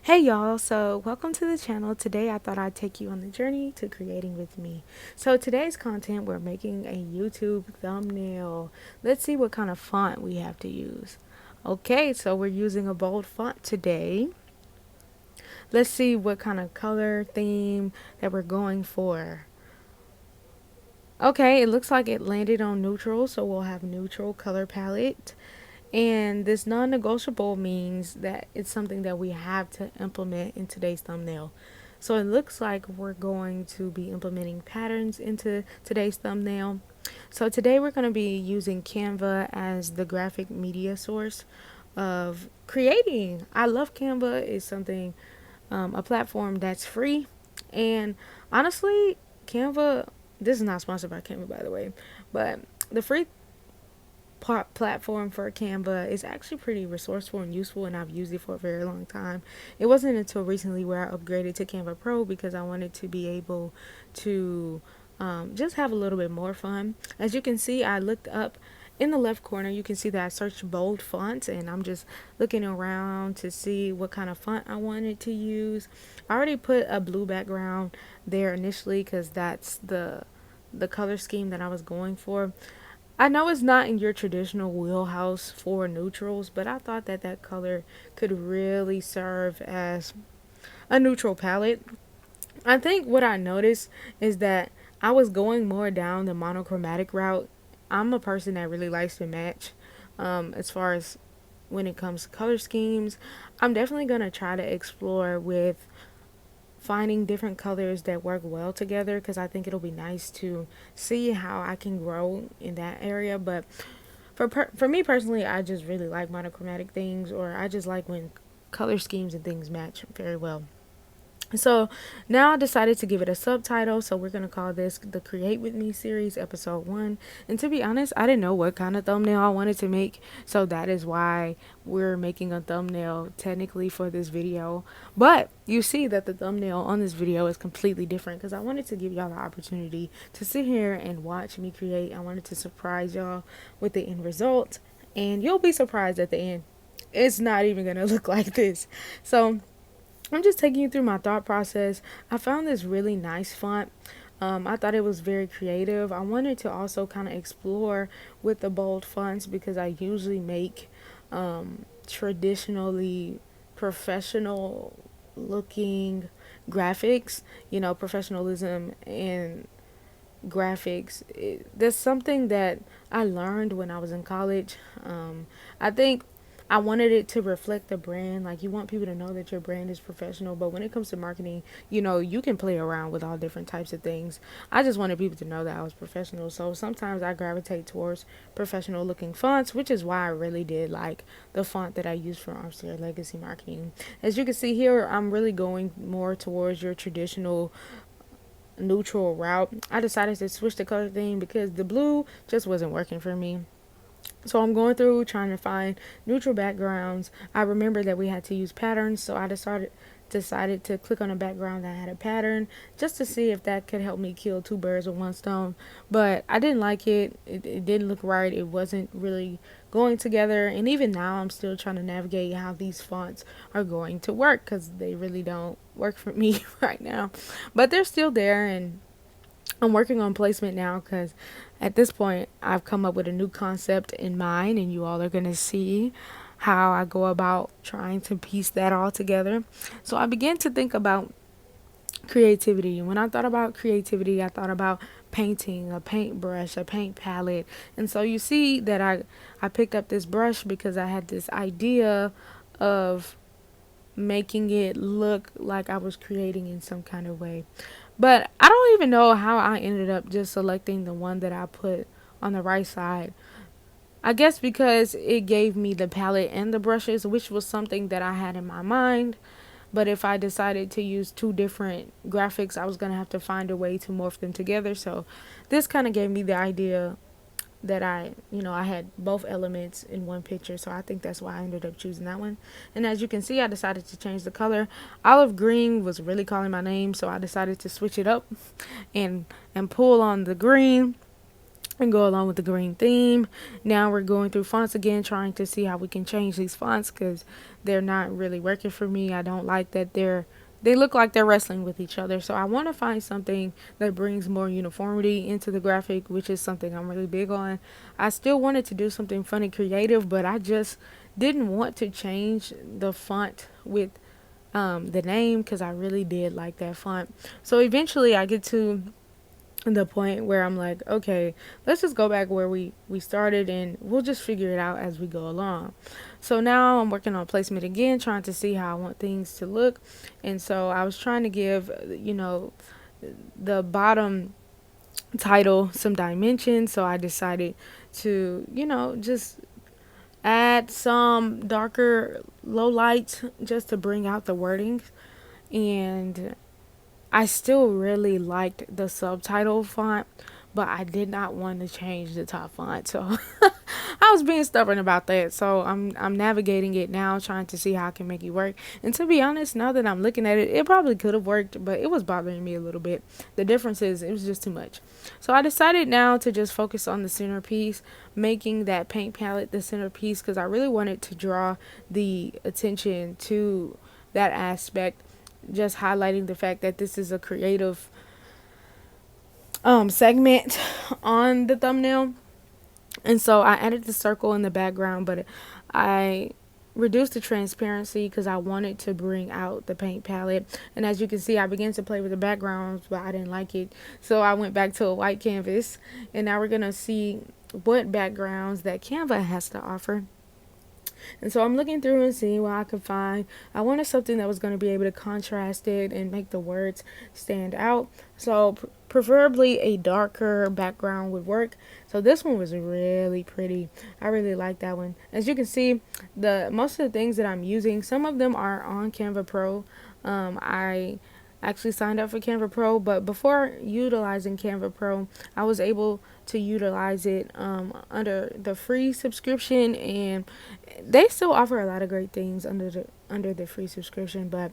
Hey y'all, so welcome to the channel. Today I thought I'd take you on the journey to creating with me. So today's content, we're making a YouTube thumbnail. Let's see what kind of font we have to use. Okay, so we're using a bold font today. Let's see what kind of color theme that we're going for. Okay, it looks like it landed on neutral, so we'll have neutral color palette. And this non-negotiable means that it's something that we have to implement in today's thumbnail. So it looks like we're going to be implementing patterns into today's thumbnail. So today we're going to be using Canva as the graphic media source of creating. I love Canva. It's something, a platform that's free. And honestly, Canva, this is not sponsored by Canva, by the way, but the free platform for Canva is actually pretty resourceful and useful, and I've used it for a very long time. It wasn't until recently where I upgraded to Canva Pro because I wanted to be able to just have a little bit more fun. As you can see, I looked up in the left corner. You can see that I searched bold fonts, and I'm just looking around to see what kind of font I wanted to use. I already put a blue background there initially because that's the color scheme that I was going for. I know it's not in your traditional wheelhouse for neutrals, but I thought that that color could really serve as a neutral palette. I think what I noticed is that I was going more down the monochromatic route. I'm a person that really likes to match as far as when it comes to color schemes. I'm definitely going to try to explore with finding different colors that work well together because I think it'll be nice to see how I can grow in that area. But for me personally, I just really like monochromatic things, or I just like when color schemes and things match very well. So now I decided to give it a subtitle, so we're going to call this the Create With Me series episode 1. And to be honest, I didn't know what kind of thumbnail I wanted to make, so that is why we're making a thumbnail technically for this video. But you see that the thumbnail on this video is completely different because I wanted to give y'all the opportunity to sit here and watch me create. I wanted to surprise y'all with the end result, and you'll be surprised at the end. It's not even going to look like this. So I'm just taking you through my thought process. I found this really nice font. I thought it was very creative. I wanted to also kind of explore with the bold fonts because I usually make traditionally professional looking graphics. You know, professionalism and graphics. That's something that I learned when I was in college. I think I wanted it to reflect the brand. Like, you want people to know that your brand is professional, but when it comes to marketing, you know, you can play around with all different types of things. I just wanted people to know that I was professional. So sometimes I gravitate towards professional looking fonts, which is why I really did like the font that I used for Armster Legacy Marketing. As you can see here, I'm really going more towards your traditional neutral route. I decided to switch the color theme because the blue just wasn't working for me. So I'm going through trying to find neutral backgrounds. I remember that we had to use patterns, so I decided to click on a background that had a pattern just to see if that could help me kill two birds with one stone. But I didn't like it. It didn't look right. It wasn't really going together. And even now I'm still trying to navigate how these fonts are going to work because they really don't work for me right now. But they're still there, and I'm working on placement now because at this point I've come up with a new concept in mind, and you all are going to see how I go about trying to piece that all together. So I began to think about creativity. And when I thought about creativity, I thought about painting, a paintbrush, a paint palette. And so you see that I picked up this brush because I had this idea of making it look like I was creating in some kind of way. But I don't even know how I ended up just selecting the one that I put on the right side. I guess because it gave me the palette and the brushes, which was something that I had in my mind. But if I decided to use two different graphics, I was going to have to find a way to morph them together. So this kind of gave me the idea that I had both elements in one picture. So I think that's why I ended up choosing that one. And as you can see, I decided to change the color. Olive green was really calling my name, so I decided to switch it up and pull on the green and go along with the green theme. Now we're going through fonts again, trying to see how we can change these fonts because they're not really working for me. I don't like that they look like they're wrestling with each other. So I want to find something that brings more uniformity into the graphic, which is something I'm really big on. I still wanted to do something funny, creative, but I just didn't want to change the font with the name because I really did like that font. So eventually I get to the point where I'm like, okay, let's just go back where we started and we'll just figure it out as we go along. So now I'm working on placement again, trying to see how I want things to look. And so I was trying to give, the bottom title some dimension. So I decided to, just add some darker low lights just to bring out the wording. And I still really liked the subtitle font, but I did not want to change the top font. So I was being stubborn about that. So I'm navigating it now, trying to see how I can make it work. And to be honest, now that I'm looking at it, it probably could have worked, but it was bothering me a little bit. The difference is it was just too much. So I decided now to just focus on the centerpiece, making that paint palette the centerpiece because I really wanted to draw the attention to that aspect, just highlighting the fact that this is a creative segment on the thumbnail. And so I added the circle in the background, but I reduced the transparency because I wanted to bring out the paint palette. And as you can see, I began to play with the backgrounds, but I didn't like it, so I went back to a white canvas. And now we're gonna see what backgrounds that Canva has to offer. And so I'm looking through and seeing what I could find. I wanted something that was going to be able to contrast it and make the words stand out. So preferably a darker background would work. So this one was really pretty. I really like that one. As you can see, most of the things that I'm using, some of them are on Canva Pro. I actually signed up for Canva Pro, but before utilizing Canva Pro, I was able to utilize it under the free subscription, and they still offer a lot of great things under the free subscription. But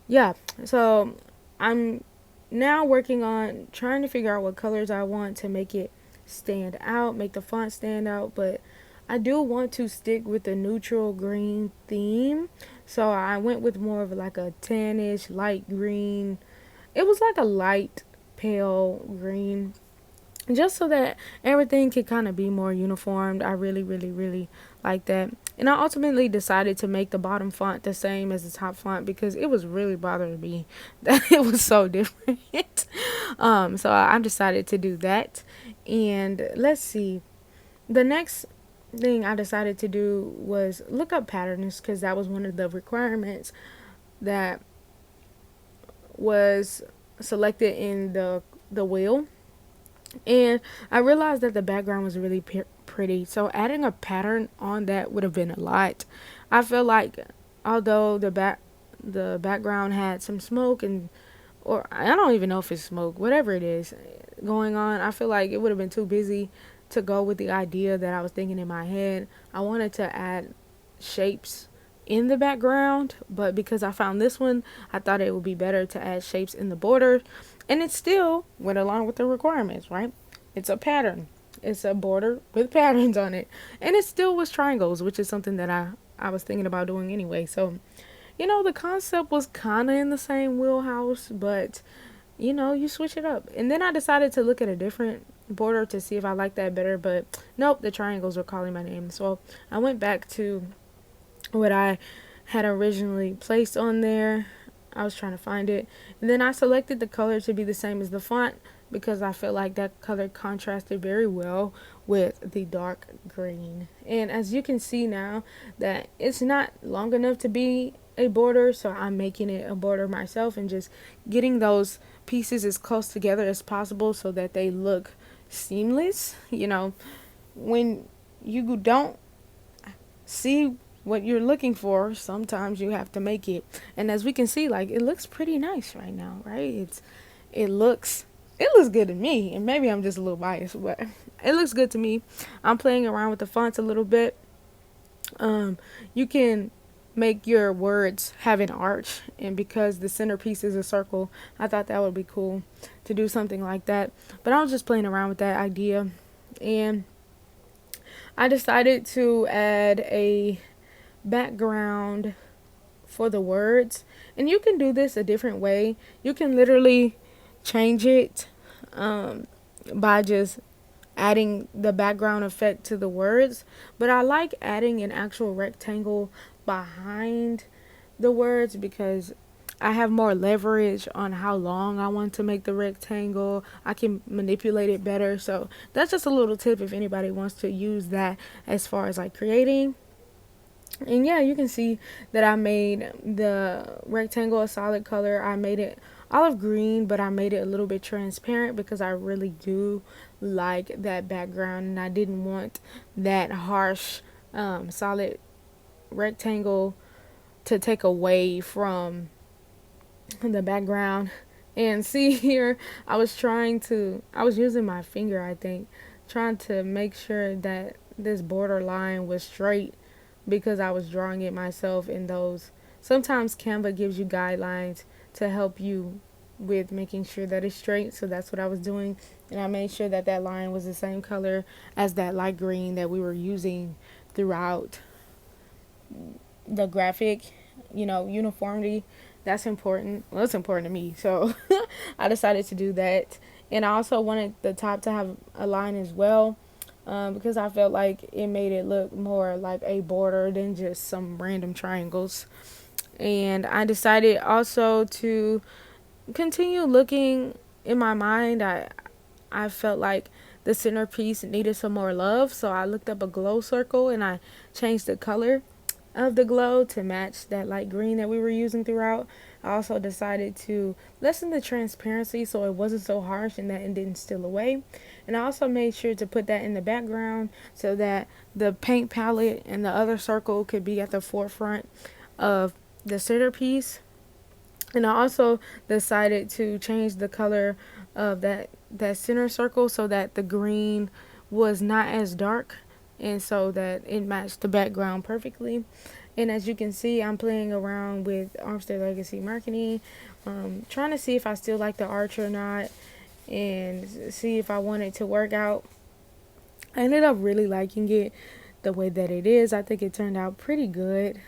yeah, so I'm now working on trying to figure out what colors I want to make it stand out, make the font stand out, but I do want to stick with the neutral green theme. So I went with more of like a tannish light green. It was like a light pale green, just so that everything could kind of be more uniformed. I really, really, really like that. And I ultimately decided to make the bottom font the same as the top font because it was really bothering me that it was so different. So I decided to do that. And let's see. The next thing I decided to do was look up patterns because that was one of the requirements that was selected in the wheel. And I realized that the background was really pretty, so adding a pattern on that would have been a lot. I feel like although the background had some smoke, or I don't even know if it's smoke, whatever it is going on, I feel like it would have been too busy to go with the idea that I was thinking in my head. I wanted to add shapes in the background, but because I found this one, I thought it would be better to add shapes in the border, and it still went along with the requirements, right? It's a pattern. It's a border with patterns on it, and it still was triangles, which is something that I was thinking about doing anyway. So, the concept was kind of in the same wheelhouse, but you switch it up. And then I decided to look at a different border to see if I liked that better, but nope, the triangles were calling my name. So I went back to what I had originally placed on there. I was trying to find it, and then I selected the color to be the same as the font because I felt like that color contrasted very well with the dark green. And as you can see now, that it's not long enough to be a border, so I'm making it a border myself and just getting those pieces as close together as possible so that they look seamless. When you don't see what you're looking for, sometimes you have to make it. And as we can see, like, it looks pretty nice right now, right? It looks it looks good to me, and maybe I'm just a little biased, but it looks good to me. I'm playing around with the fonts a little bit. You can make your words have an arch, and because the centerpiece is a circle, I thought that would be cool to do something like that. But I was just playing around with that idea, and I decided to add a background for the words. And you can do this a different way. You can literally change it by just adding the background effect to the words. But I like adding an actual rectangle behind the words because I have more leverage on how long I want to make the rectangle. I can manipulate it better. So that's just a little tip if anybody wants to use that as far as like creating. And yeah, you can see that I made the rectangle a solid color. I made it olive green, but I made it a little bit transparent because I really do like that background, and I didn't want that harsh solid rectangle to take away from the background. And see here, I was using my finger, I think, trying to make sure that this border line was straight because I was drawing it myself in those. Sometimes Canva gives you guidelines to help you with making sure that it's straight. So that's what I was doing. And I made sure that that line was the same color as that light green that we were using throughout the graphic, uniformity. That's important. Well, it's important to me. So I decided to do that. And I also wanted the top to have a line as well, because I felt like it made it look more like a border than just some random triangles. And I decided also to continue looking in my mind. I felt like the centerpiece needed some more love, so I looked up a glow circle and I changed the color of the glow to match that light green that we were using throughout. I also decided to lessen the transparency so it wasn't so harsh and that it didn't steal away. And I also made sure to put that in the background so that the paint palette and the other circle could be at the forefront of the centerpiece. And I also decided to change the color of that center circle so that the green was not as dark and so that it matched the background perfectly. And as you can see, I'm playing around with Armster Legacy Marketing, trying to see if I still like the arch or not and see if I want it to work out. I ended up really liking it the way that it is. I think it turned out pretty good.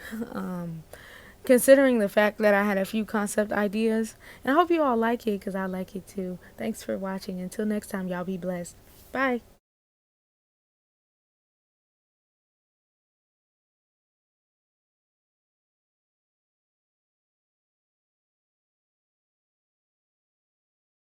Considering the fact that I had a few concept ideas. And I hope you all like it because I like it too. Thanks for watching. Until next time, y'all be blessed. Bye.